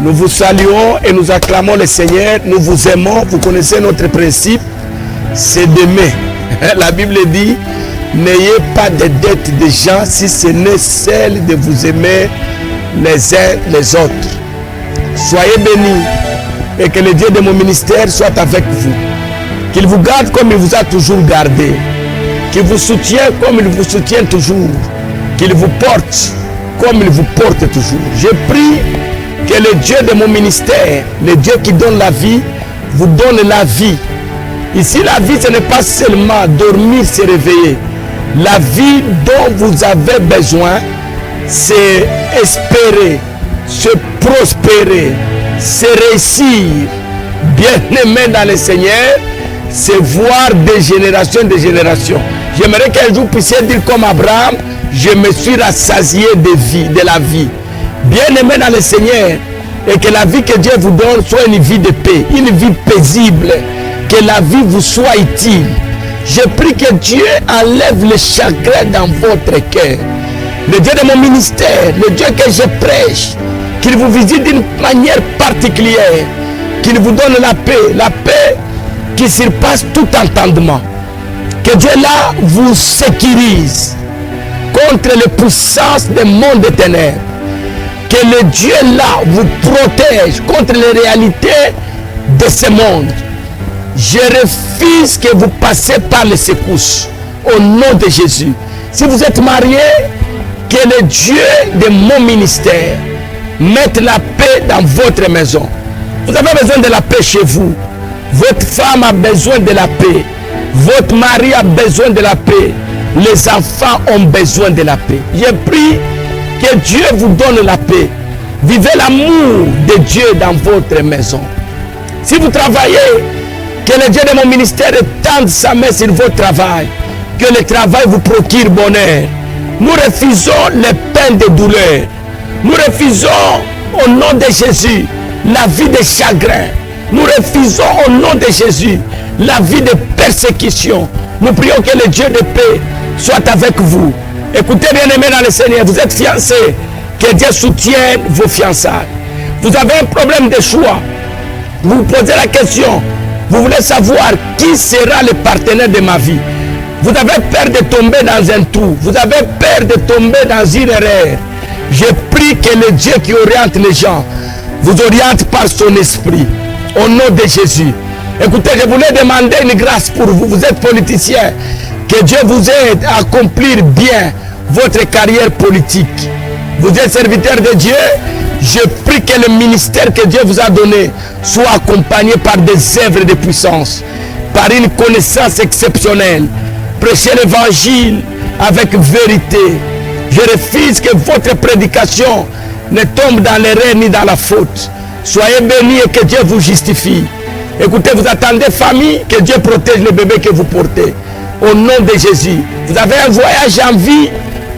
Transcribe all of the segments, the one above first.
Nous vous saluons et nous acclamons le Seigneur. Nous vous aimons. Vous connaissez notre principe, c'est d'aimer. La Bible dit, n'ayez pas de dette des gens si ce n'est celle de vous aimer les uns les autres. Soyez bénis et que le Dieu de mon ministère soit avec vous. Qu'il vous garde comme il vous a toujours gardé. Qu'il vous soutient comme il vous soutient toujours. Qu'il vous porte comme il vous porte toujours. Je prie que le Dieu de mon ministère, le Dieu qui donne la vie, vous donne la vie. Ici, la vie, ce n'est pas seulement dormir, se réveiller. La vie dont vous avez besoin, c'est espérer, se prospérer, se réussir. Bien-aimé dans le Seigneur, c'est voir des générations. J'aimerais qu'un jour vous puissiez dire comme Abraham, je me suis rassasié de vie, de la vie. Bien-aimé dans le Seigneur, et que la vie que Dieu vous donne soit une vie de paix, une vie paisible, que la vie vous soit utile. Je prie que Dieu enlève le chagrin dans votre cœur. Le Dieu de mon ministère, le Dieu que je prêche, qu'il vous visite d'une manière particulière, qu'il vous donne la paix qui surpasse tout entendement. Que Dieu là vous sécurise contre les puissances des mondes des ténèbres. Que le Dieu là vous protège contre les réalités de ce monde. Je refuse que vous passez par les secousses au nom de Jésus. Si vous êtes marié, que le Dieu de mon ministère mette la paix dans votre maison. Vous avez besoin de la paix chez vous. Votre femme a besoin de la paix. Votre mari a besoin de la paix. Les enfants ont besoin de la paix. Je prie que Dieu vous donne la paix. Vivez l'amour de Dieu dans votre maison. Si vous travaillez, que le Dieu de mon ministère étende sa main sur votre travail. Que le travail vous procure bonheur. Nous refusons les peines de douleur. Nous refusons au nom de Jésus la vie de chagrin. Nous refusons au nom de Jésus la vie de persécution. Nous prions que le Dieu de paix soit avec vous. Écoutez bien aimé dans le Seigneur, vous êtes fiancés, que Dieu soutienne vos fiançailles. Vous avez un problème de choix. Vous vous posez la question, vous voulez savoir qui sera le partenaire de ma vie. Vous avez peur de tomber dans un trou. Vous avez peur de tomber dans une erreur. Je prie que le Dieu qui oriente les gens vous oriente par son esprit. Au nom de Jésus. Écoutez, je voulais demander une grâce pour vous. Vous êtes politicien. Que Dieu vous aide à accomplir bien votre carrière politique. Vous êtes serviteur de Dieu. Je prie que le ministère que Dieu vous a donné soit accompagné par des œuvres de puissance, par une connaissance exceptionnelle. Prêchez l'évangile avec vérité. Je refuse que votre prédication ne tombe dans l'erreur ni dans la faute. Soyez bénis et que Dieu vous justifie. Écoutez, vous attendez famille, que Dieu protège le bébé que vous portez. Au nom de Jésus. Vous avez un voyage en vie.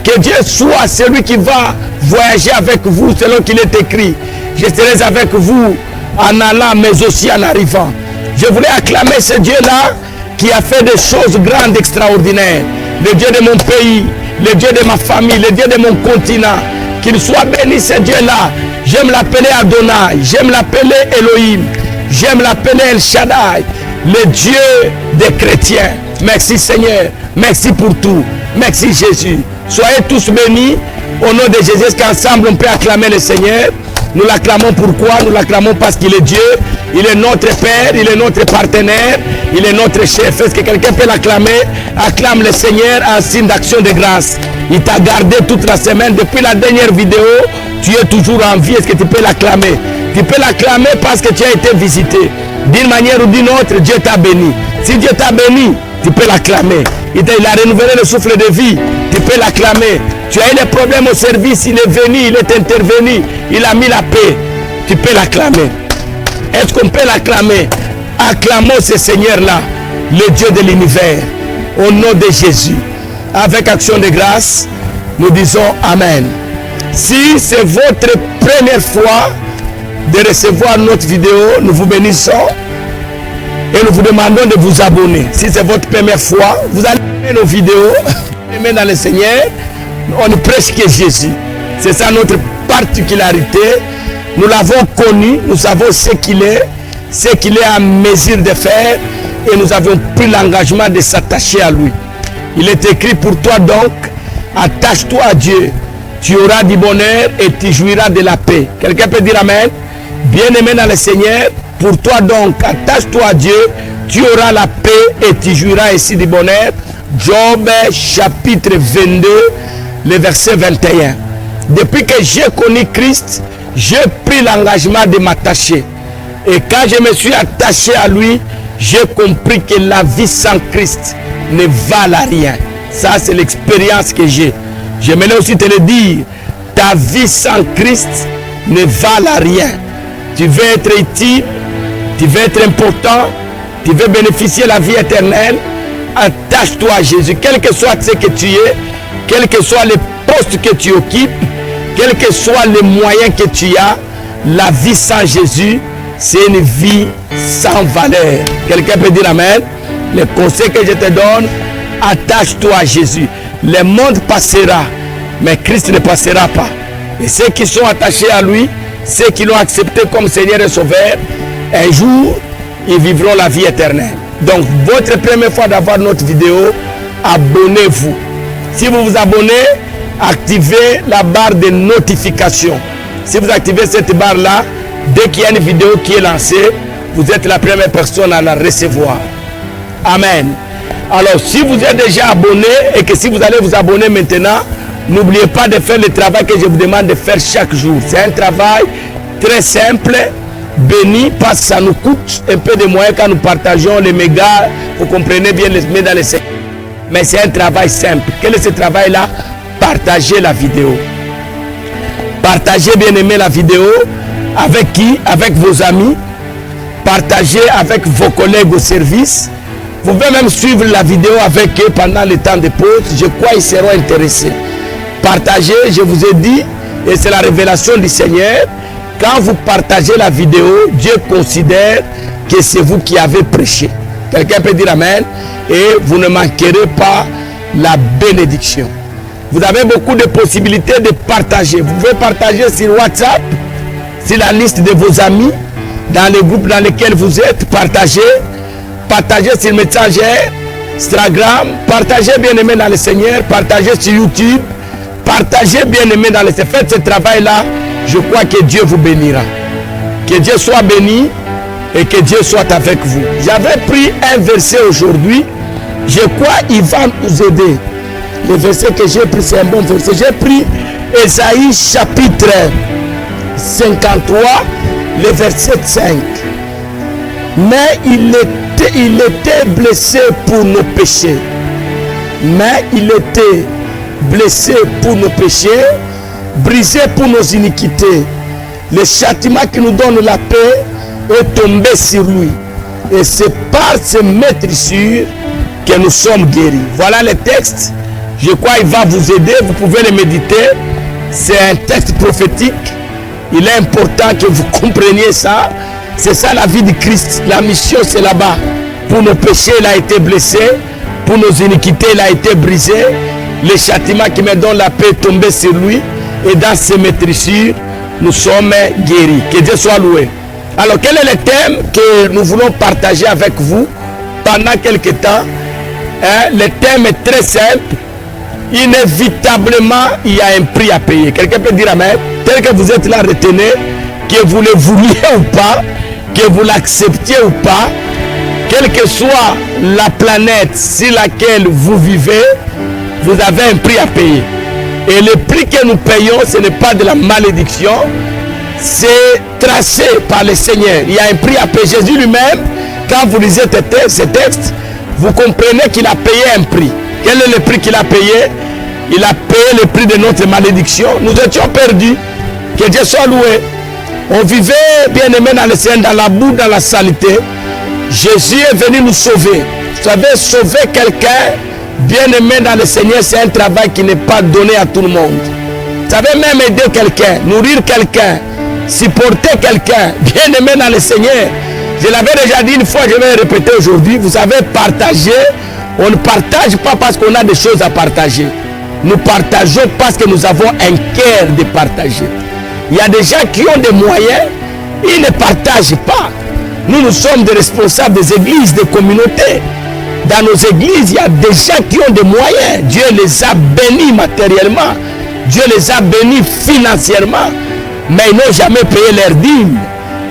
Que Dieu soit celui qui va voyager avec vous selon qu'il est écrit. Je serai avec vous en allant mais aussi en arrivant. Je voulais acclamer ce Dieu-là qui a fait des choses grandes, extraordinaires. Le Dieu de mon pays, le Dieu de ma famille, le Dieu de mon continent. Qu'il soit béni ce Dieu-là. J'aime l'appeler Adonai, j'aime l'appeler Elohim, j'aime l'appeler El Shaddai, le Dieu des chrétiens. Merci Seigneur, merci pour tout, merci Jésus. Soyez tous bénis au nom de Jésus, qu'ensemble on peut acclamer le Seigneur. Nous l'acclamons pourquoi? Nous l'acclamons parce qu'il est Dieu, il est notre Père, il est notre partenaire, il est notre chef. Est-ce que quelqu'un peut l'acclamer? Acclame le Seigneur en signe d'action de grâce. Il t'a gardé toute la semaine. Depuis la dernière vidéo, tu es toujours en vie. Est-ce que tu peux l'acclamer? Tu peux l'acclamer parce que tu as été visité. D'une manière ou d'une autre, Dieu t'a béni. Si Dieu t'a béni, tu peux l'acclamer. Il a renouvelé le souffle de vie. Tu peux l'acclamer. Tu as eu des problèmes au service, il est venu, il est intervenu. Il a mis la paix. Tu peux l'acclamer. Est-ce qu'on peut l'acclamer? Acclamons ce Seigneur-là, le Dieu de l'univers. Au nom de Jésus. Avec action de grâce, nous disons Amen. Si c'est votre première fois de recevoir notre vidéo, nous vous bénissons et nous vous demandons de vous abonner. Si c'est votre première fois, vous allez aimer nos vidéos, aimer dans le Seigneur, on ne prêche que Jésus. C'est ça notre particularité. Nous l'avons connu, nous savons ce qu'il est en mesure de faire et nous avons pris l'engagement de s'attacher à lui. Il est écrit pour toi donc, attache-toi à Dieu. Tu auras du bonheur et tu jouiras de la paix. Quelqu'un peut dire Amen? Bien-aimé dans le Seigneur, pour toi donc, attache-toi à Dieu. Tu auras la paix et tu jouiras ici du bonheur. Job chapitre 22, le verset 21. Depuis que j'ai connu Christ, j'ai pris l'engagement de m'attacher. Et quand je me suis attaché à lui, j'ai compris que la vie sans Christ ne valent rien. Ça, c'est l'expérience que j'ai. J'aimerais aussi te le dire. Ta vie sans Christ ne valent rien. Tu veux être utile, tu veux être important, tu veux bénéficier de la vie éternelle. Attache-toi à Jésus. Quel que soit ce que tu es, quel que soit le poste que tu occupes, quels que soient les moyens que tu as, la vie sans Jésus, c'est une vie sans valeur. Quelqu'un peut dire Amen? Le conseil que je te donne, attache-toi à Jésus. Le monde passera, mais Christ ne passera pas. Et ceux qui sont attachés à lui, ceux qui l'ont accepté comme Seigneur et Sauveur, un jour, ils vivront la vie éternelle. Donc, votre première fois d'avoir notre vidéo, abonnez-vous. Si vous vous abonnez, activez la barre de notification. Si vous activez cette barre-là, dès qu'il y a une vidéo qui est lancée, vous êtes la première personne à la recevoir. Amen. Alors, si vous êtes déjà abonné et que si vous allez vous abonner maintenant, n'oubliez pas de faire le travail que je vous demande de faire chaque jour. C'est un travail très simple, béni, parce que ça nous coûte un peu de moyens quand nous partageons les mégas. Vous comprenez bien, les mettre dans les secteurs. Mais c'est un travail simple. Quel est ce travail-là? Partagez la vidéo. Partagez, bien aimé, la vidéo. Avec qui? Avec vos amis. Partagez avec vos collègues au service. Vous pouvez même suivre la vidéo avec eux pendant le temps de pause. Je crois qu'ils seront intéressés. Partagez, je vous ai dit, et c'est la révélation du Seigneur. Quand vous partagez la vidéo, Dieu considère que c'est vous qui avez prêché. Quelqu'un peut dire Amen. Et vous ne manquerez pas la bénédiction. Vous avez beaucoup de possibilités de partager. Vous pouvez partager sur WhatsApp, sur la liste de vos amis, dans les groupes dans lesquels vous êtes. Partagez. Partagez sur Messenger, Instagram. Partagez, bien aimé dans le Seigneur. Partagez sur YouTube. Partagez, bien aimé dans le Seigneur. Faites ce travail-là. Je crois que Dieu vous bénira. Que Dieu soit béni et que Dieu soit avec vous. J'avais pris un verset aujourd'hui. Je crois qu'il va nous aider. Le verset que j'ai pris, c'est un bon verset. J'ai pris Ésaïe chapitre 53, le verset 5. Mais il était blessé pour nos péchés. Mais il était blessé pour nos péchés, brisé pour nos iniquités. Le châtiment qui nous donne la paix est tombé sur lui. Et c'est par ces maîtrissures que nous sommes guéris. Voilà le texte. Je crois qu'il va vous aider. Vous pouvez le méditer. C'est un texte prophétique. Il est important que vous compreniez ça. C'est ça la vie de Christ. La mission, c'est là-bas. Pour nos péchés, il a été blessé. Pour nos iniquités, il a été brisé. Le châtiment qui me donne la paix est tombé sur lui. Et dans ces maîtrissures, nous sommes guéris. Que Dieu soit loué. Alors, quel est le thème que nous voulons partager avec vous pendant quelques temps? Le thème est très simple. Inévitablement, il y a un prix à payer. Quelqu'un peut dire Amen. Tel que vous êtes là, retenez, que vous le vouliez ou pas, que vous l'acceptiez ou pas, quelle que soit la planète sur laquelle vous vivez, vous avez un prix à payer. Et le prix que nous payons, ce n'est pas de la malédiction, c'est tracé par le Seigneur. Il y a un prix à payer. Jésus lui-même, quand vous lisez ce texte, vous comprenez qu'il a payé un prix. Quel est le prix qu'il a payé? Il a payé le prix de notre malédiction. Nous étions perdus. Que Dieu soit loué. On vivait, bien aimé dans le Seigneur, dans la boue, dans la saleté. Jésus est venu nous sauver. Vous savez, sauver quelqu'un, bien aimé dans le Seigneur, c'est un travail qui n'est pas donné à tout le monde. Vous savez, même aider quelqu'un, nourrir quelqu'un, supporter quelqu'un, bien aimé dans le Seigneur. Je l'avais déjà dit une fois, je vais le répéter aujourd'hui. Vous savez, partager, on ne partage pas parce qu'on a des choses à partager. Nous partageons parce que nous avons un cœur de partager. Il y a des gens qui ont des moyens, ils ne partagent pas. Nous sommes des responsables des églises, des communautés. Dans nos églises, il y a des gens qui ont des moyens. Dieu les a bénis matériellement. Dieu les a bénis financièrement. Mais ils n'ont jamais payé leurs dîmes.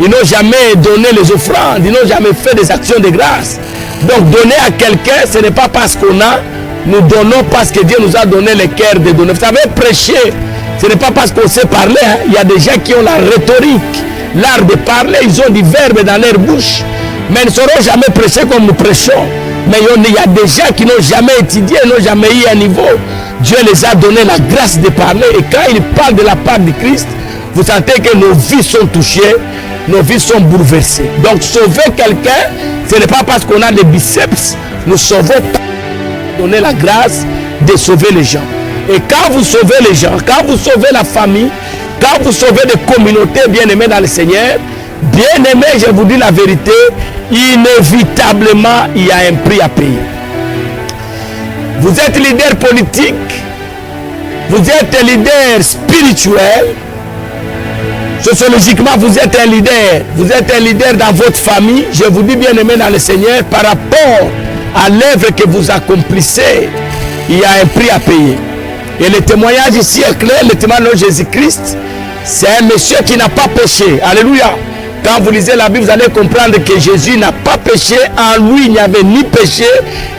Ils n'ont jamais donné les offrandes. Ils n'ont jamais fait des actions de grâce. Donc donner à quelqu'un, ce n'est pas parce qu'on a. Nous donnons parce que Dieu nous a donné le cœur de donner. Vous savez, prêcher, ce n'est pas parce qu'on sait parler. Hein. Il y a des gens qui ont la rhétorique, l'art de parler. Ils ont du verbe dans leur bouche. Mais ils ne sauront jamais prêcher comme nous prêchons. Mais il y a des gens qui n'ont jamais étudié, n'ont jamais eu un niveau. Dieu les a donné la grâce de parler. Et quand ils parlent de la part de Christ, vous sentez que nos vies sont touchées, nos vies sont bouleversées. Donc sauver quelqu'un, ce n'est pas parce qu'on a des biceps. Nous sauvons pas. Donner la grâce de sauver les gens. Et quand vous sauvez les gens, quand vous sauvez la famille, quand vous sauvez des communautés bien-aimées dans le Seigneur, bien-aimés, je vous dis la vérité, inévitablement, il y a un prix à payer. Vous êtes leader politique, vous êtes leader spirituel, sociologiquement, vous êtes un leader dans votre famille. Je vous dis bien-aimés dans le Seigneur, par rapport à l'œuvre que vous accomplissez, il y a un prix à payer. Et le témoignage ici est clair, le témoignage de Jésus-Christ, c'est un monsieur qui n'a pas péché. Alléluia. Quand vous lisez la Bible, vous allez comprendre que Jésus n'a pas péché. En lui, il n'y avait ni péché,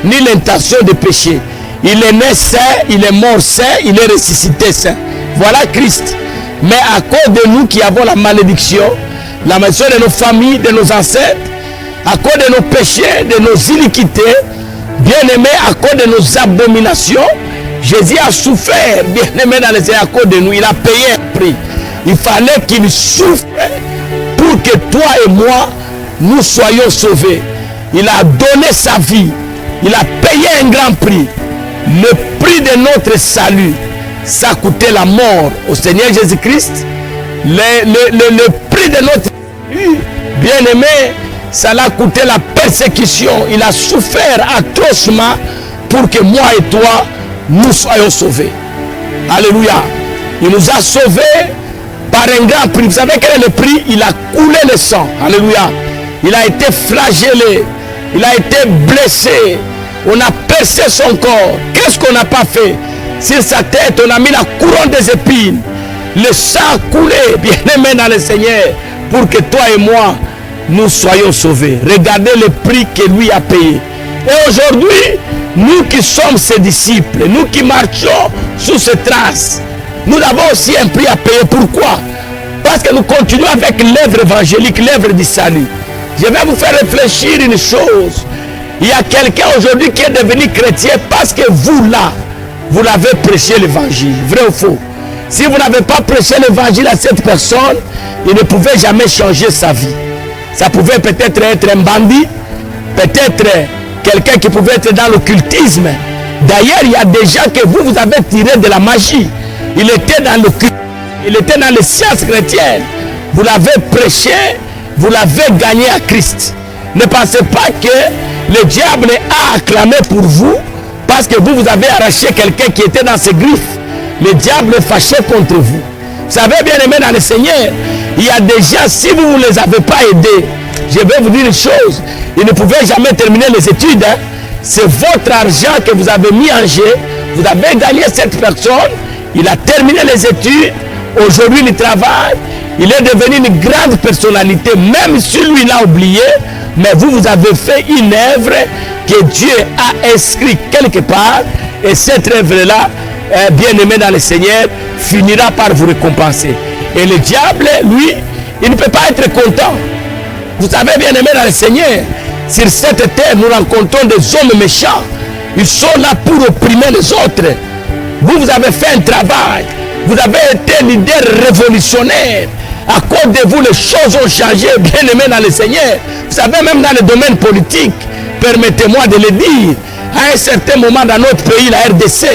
ni l'intention de pécher. Il est né saint, il est mort saint, il est ressuscité saint. Voilà Christ. Mais à cause de nous qui avons la malédiction, la malédiction de nos familles, de nos ancêtres, à cause de nos péchés, de nos iniquités, bien-aimés, à cause de nos abominations, Jésus a souffert, bien-aimé dans les à cause de nous. Il a payé un prix. Il fallait qu'il souffre pour que toi et moi, nous soyons sauvés. Il a donné sa vie. Il a payé un grand prix. Le prix de notre salut, ça a coûté la mort au Seigneur Jésus-Christ. Le prix de notre salut, bien-aimé, ça l'a coûté la persécution. Il a souffert atrocement pour que moi et toi, nous soyons sauvés. Alléluia. Il nous a sauvés par un grand prix. Vous savez quel est le prix? Il a coulé le sang. Alléluia. Il a été flagellé. Il a été blessé. On a percé son corps. Qu'est-ce qu'on n'a pas fait? Sur sa tête, on a mis la couronne des épines. Le sang a coulé, bien-aimé dans le Seigneur, pour que toi et moi, nous soyons sauvés. Regardez le prix que lui a payé. Et aujourd'hui, nous qui sommes ses disciples, nous qui marchons sous ses traces, nous avons aussi un prix à payer. Pourquoi? Parce que nous continuons avec l'œuvre évangélique, l'œuvre du salut. Je vais vous faire réfléchir une chose. Il y a quelqu'un aujourd'hui qui est devenu chrétien parce que vous là, vous l'avez prêché l'évangile. Vrai ou faux? Si vous n'avez pas prêché l'évangile à cette personne, il ne pouvait jamais changer sa vie. Ça pouvait peut-être être un bandit, peut-être quelqu'un qui pouvait être dans l'occultisme. D'ailleurs, il y a des gens que vous avez tiré de la magie. Il était dans l'occultisme, il était dans les sciences chrétiennes. Vous l'avez prêché, vous l'avez gagné à Christ. Ne pensez pas que le diable a acclamé pour vous parce que vous avez arraché quelqu'un qui était dans ses griffes. Le diable est fâché contre vous. Vous savez, bien aimé dans le Seigneur, il y a des gens, si vous ne les avez pas aidés, je vais vous dire une chose, ils ne pouvaient jamais terminer les études. Hein. C'est votre argent que vous avez mis en jeu. Vous avez gagné cette personne. Il a terminé les études. Aujourd'hui, il travaille. Il est devenu une grande personnalité. Même si lui l'a oublié, mais vous avez fait une œuvre que Dieu a inscrite quelque part. Et cette œuvre-là, bien aimé dans le Seigneur, finira par vous récompenser. Et le diable, lui, il ne peut pas être content. Vous savez, bien aimé dans le Seigneur, sur cette terre, nous rencontrons des hommes méchants. Ils sont là pour opprimer les autres. Vous avez fait un travail. Vous avez été leader révolutionnaire. À cause de vous, les choses ont changé, bien aimé dans le Seigneur. Vous savez, même dans le domaine politique, permettez-moi de le dire, à un certain moment dans notre pays, la RDC,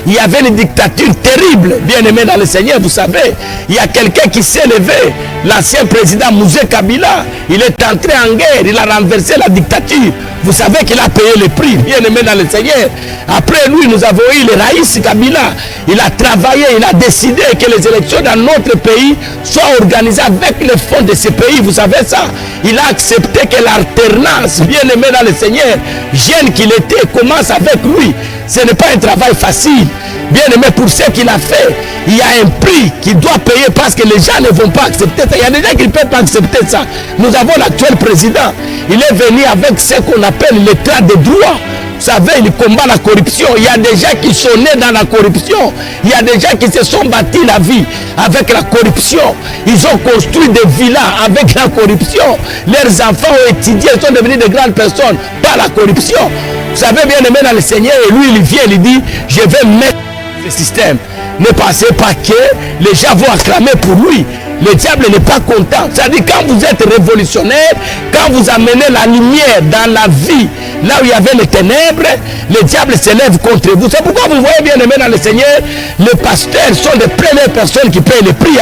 il y avait une dictature terrible. Bien aimé dans le Seigneur, vous savez, il y a quelqu'un qui s'est levé, l'ancien président Mouzé Kabila, il est entré en guerre, il a renversé la dictature. Vous savez qu'il a payé le prix, bien aimé dans le Seigneur. Après lui, nous avons eu le Raïs Kabila. Il a travaillé, il a décidé que les élections dans notre pays soient organisées avec les fonds de ce pays. Vous savez ça? Il a accepté que l'alternance, bien aimé dans le Seigneur, jeune qu'il était, commence avec lui. Ce n'est pas un travail facile. Bien aimé, pour ce qu'il a fait, il y a un prix qu'il doit payer parce que les gens ne vont pas accepter ça. Il y a des gens qui ne peuvent pas accepter ça. Nous avons l'actuel président. Il est venu avec ce qu'on appelle l'état de droit. Vous savez, il combat la corruption. Il y a des gens qui sont nés dans la corruption. Il y a des gens qui se sont bâtis la vie avec la corruption. Ils ont construit des villas avec la corruption. Leurs enfants ont étudié, ils sont devenus de grandes personnes par la corruption. Vous savez, bien aimé dans le Seigneur, et lui, il vient, il dit, je vais mettre ce système. Ne pensez pas que les gens vont acclamer pour lui. Le diable n'est pas content. C'est-à-dire, quand vous êtes révolutionnaire, quand vous amenez la lumière dans la vie, là où il y avait les ténèbres, le diable s'élève contre vous. C'est pourquoi vous voyez, bien aimé dans le Seigneur, les pasteurs sont les premières personnes qui payent le prix.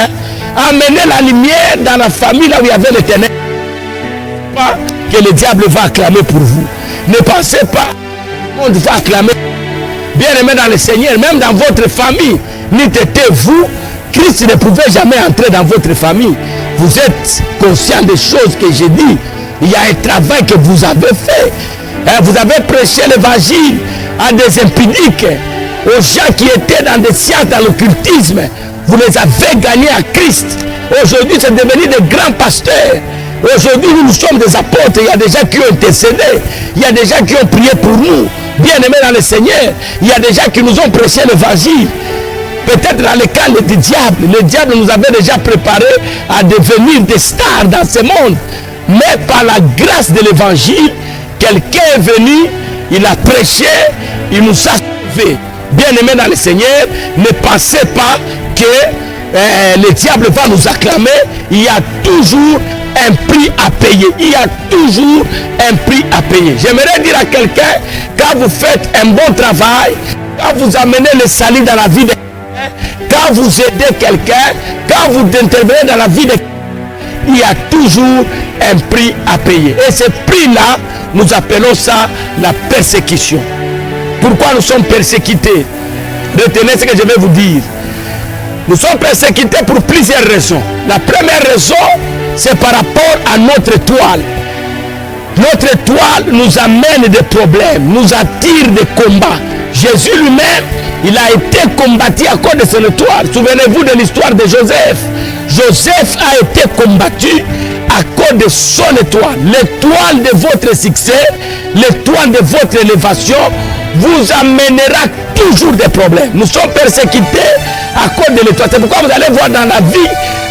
Amenez la lumière dans la famille, là où il y avait les ténèbres. Pas que le diable va acclamer pour vous. Ne pensez pas que le monde va acclamer. Bien aimé dans le Seigneur, même dans votre famille, vous, Christ ne pouvait jamais entrer dans votre famille. Vous êtes conscient des choses que j'ai dit. Il y a un travail que vous avez fait. Vous avez prêché l'évangile à des impudiques, aux gens qui étaient dans des sciences, dans l'occultisme. Vous les avez gagnés à Christ. Aujourd'hui, c'est devenu des grands pasteurs. Aujourd'hui, nous sommes des apôtres. Il y a des gens qui ont intercédé. Il y a des gens qui ont prié pour nous. Bien aimés dans le Seigneur, il y a des gens qui nous ont prêché l'évangile. Peut-être dans le cas du diable, le diable nous avait déjà préparé à devenir des stars dans ce monde. Mais par la grâce de l'évangile, quelqu'un est venu, il a prêché, il nous a sauvés. Bien aimés dans le Seigneur, ne pensez pas que le diable va nous acclamer. Il y a toujours un prix à payer. Il y a toujours un prix à payer. J'aimerais dire à quelqu'un, quand vous faites un bon travail, quand vous amenez le salut dans la vie de quelqu'un, quand vous aidez quelqu'un, quand vous intervenez dans la vie de quelqu'un, il y a toujours un prix à payer. Et ce prix-là, nous appelons ça la persécution. Pourquoi nous sommes persécutés? Retenez ce que je vais vous dire. Nous sommes persécutés pour plusieurs raisons. La première raison, c'est par rapport à notre étoile. Notre étoile nous amène des problèmes, nous attire des combats. Jésus lui-même, il a été combattu à cause de son étoile. Souvenez-vous de l'histoire de Joseph. Joseph a été combattu à cause de son étoile. L'étoile de votre succès, l'étoile de votre élévation vous amènera toujours des problèmes. Nous sommes persécutés à cause de l'étoile. C'est pourquoi vous allez voir dans la vie,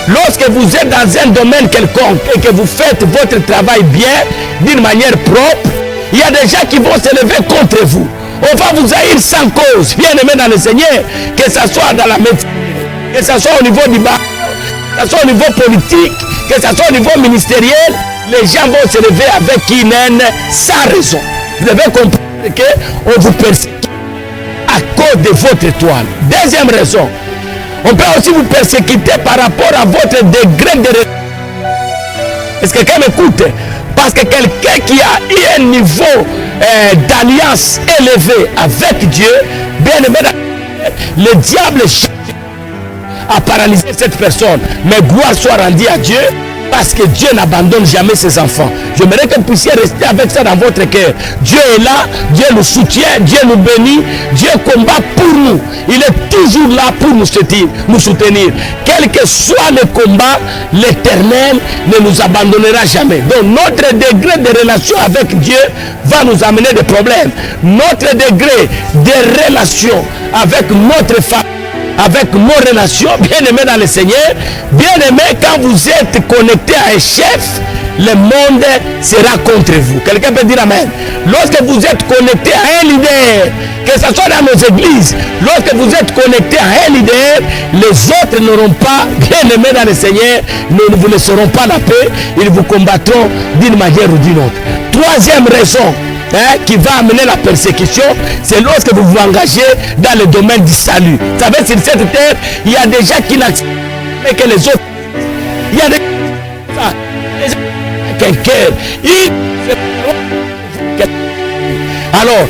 lorsque vous êtes dans un domaine quelconque et que vous faites votre travail bien, d'une manière propre, il y a des gens qui vont se lever contre vous. On va vous haïr sans cause, bien aimé dans le Seigneur, que ce soit dans la médecine, que ce soit au niveau du bar, que ce soit au niveau politique, que ce soit au niveau ministériel, les gens vont se lever avec une haine sans raison. Vous devez comprendre qu'on vous persécute à cause de votre étoile. Deuxième raison, on peut aussi vous persécuter par rapport à votre degré de... Est-ce que quelqu'un m'écoute? Parce que quelqu'un qui a eu un niveau d'alliance élevé avec Dieu, bien aimé, le diable a paralysé cette personne. Mais gloire soit rendue à Dieu, parce que Dieu n'abandonne jamais ses enfants. J'aimerais que vous puissiez rester avec ça dans votre cœur. Dieu est là, Dieu nous soutient, Dieu nous bénit, Dieu combat pour nous. Il est toujours là pour nous soutenir. Quel que soit le combat, l'Éternel ne nous abandonnera jamais. Donc notre degré de relation avec Dieu va nous amener des problèmes. Notre degré de relation avec notre famille, avec nos relations, bien aimé dans le Seigneur, bien aimé, quand vous êtes connecté à un chef, le monde sera contre vous. Quelqu'un peut dire amen. Lorsque vous êtes connecté à un leader, que ce soit dans nos églises, lorsque vous êtes connecté à un leader, les autres n'auront pas, bien aimé dans le Seigneur, ne vous laisseront pas la paix, ils vous combattront d'une manière ou d'une autre. Troisième raison qui va amener la persécution, c'est lorsque vous vous engagez dans le domaine du salut. Vous savez, sur cette terre, il y a des gens qui n'acceptent que les autres. Il y a des gens qui alors,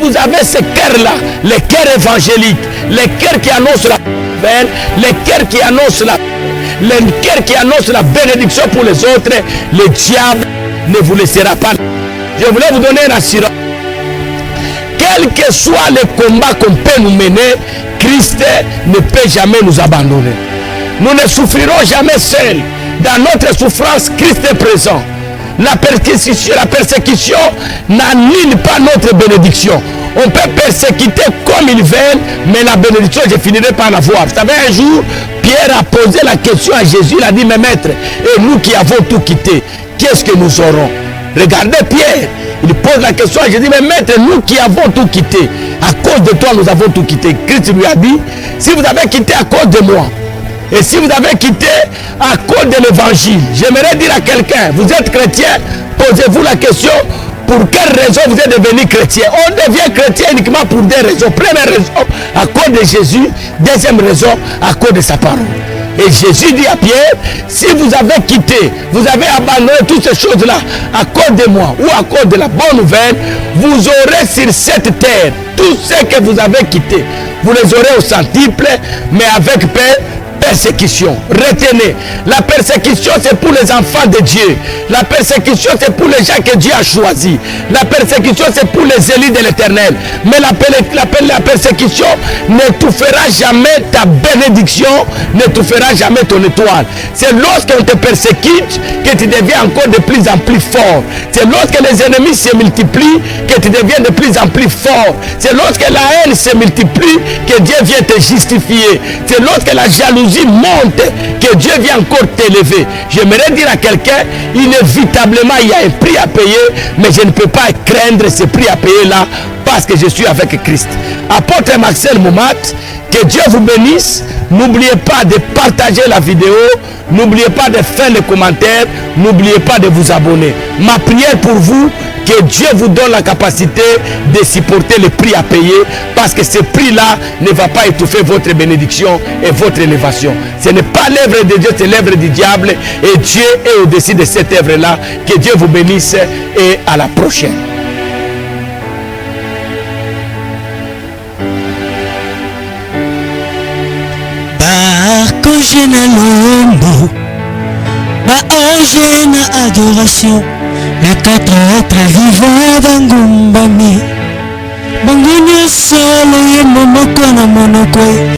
vous avez ce cœur-là, les cœurs évangéliques, les cœurs qui annoncent la nouvelle, les cœurs qui annoncent les cœurs qui annoncent la bénédiction pour les autres, le diable ne vous laissera pas. Je voulais vous donner une assurance. Quel que soit le combat qu'on peut nous mener, Christ ne peut jamais nous abandonner. Nous ne souffrirons jamais seuls. Dans notre souffrance, Christ est présent. La persécution n'annule pas notre bénédiction. On peut persécuter comme ils veulent, mais la bénédiction, je finirai par la voir. Vous savez, un jour, Pierre a posé la question à Jésus, il a dit, mais maître, et nous qui avons tout quitté, qu'est-ce que nous aurons? Regardez Pierre, il pose la question à Jésus, mais maître, nous qui avons tout quitté, à cause de toi, nous avons tout quitté. Christ lui a dit, si vous avez quitté à cause de moi, et si vous avez quitté à cause de l'évangile, j'aimerais dire à quelqu'un, vous êtes chrétien, posez-vous la question, pour quelle raison vous êtes devenu chrétien? On devient chrétien uniquement pour des raisons. Première raison, à cause de Jésus. Deuxième raison, à cause de sa parole. Et Jésus dit à Pierre, si vous avez quitté, vous avez abandonné toutes ces choses-là à cause de moi ou à cause de la bonne nouvelle, vous aurez sur cette terre tout ce que vous avez quitté. Vous les aurez au centuple, mais avec persécution. Retenez, la persécution c'est pour les enfants de Dieu. La persécution c'est pour les gens que Dieu a choisis. La persécution c'est pour les élus de l'Éternel. Mais la persécution ne te fera jamais ta bénédiction, ne te fera jamais ton étoile. C'est lorsqu'on te persécute que tu deviens encore de plus en plus fort. C'est lorsque les ennemis se multiplient que tu deviens de plus en plus fort. C'est lorsque la haine se multiplie que Dieu vient te justifier. C'est lorsque la jalousie monte que Dieu vient encore t'élever. J'aimerais dire à quelqu'un, inévitablement il y a un prix à payer, mais je ne peux pas craindre ce prix à payer là parce que je suis avec Christ. Apôtre Maxel Moumat, que Dieu vous bénisse. N'oubliez pas de partager la vidéo, n'oubliez pas de faire les commentaires, n'oubliez pas de vous abonner. Ma prière pour vous, que Dieu vous donne la capacité de supporter le prix à payer, parce que ce prix-là ne va pas étouffer votre bénédiction et votre élévation. Ce n'est pas l'œuvre de Dieu, c'est l'œuvre du diable, et Dieu est au-dessus de cette œuvre-là. Que Dieu vous bénisse et à la prochaine. Adoration, les quatre êtres vivants d'Angumbami, Bangunya solo et monoko na monoko.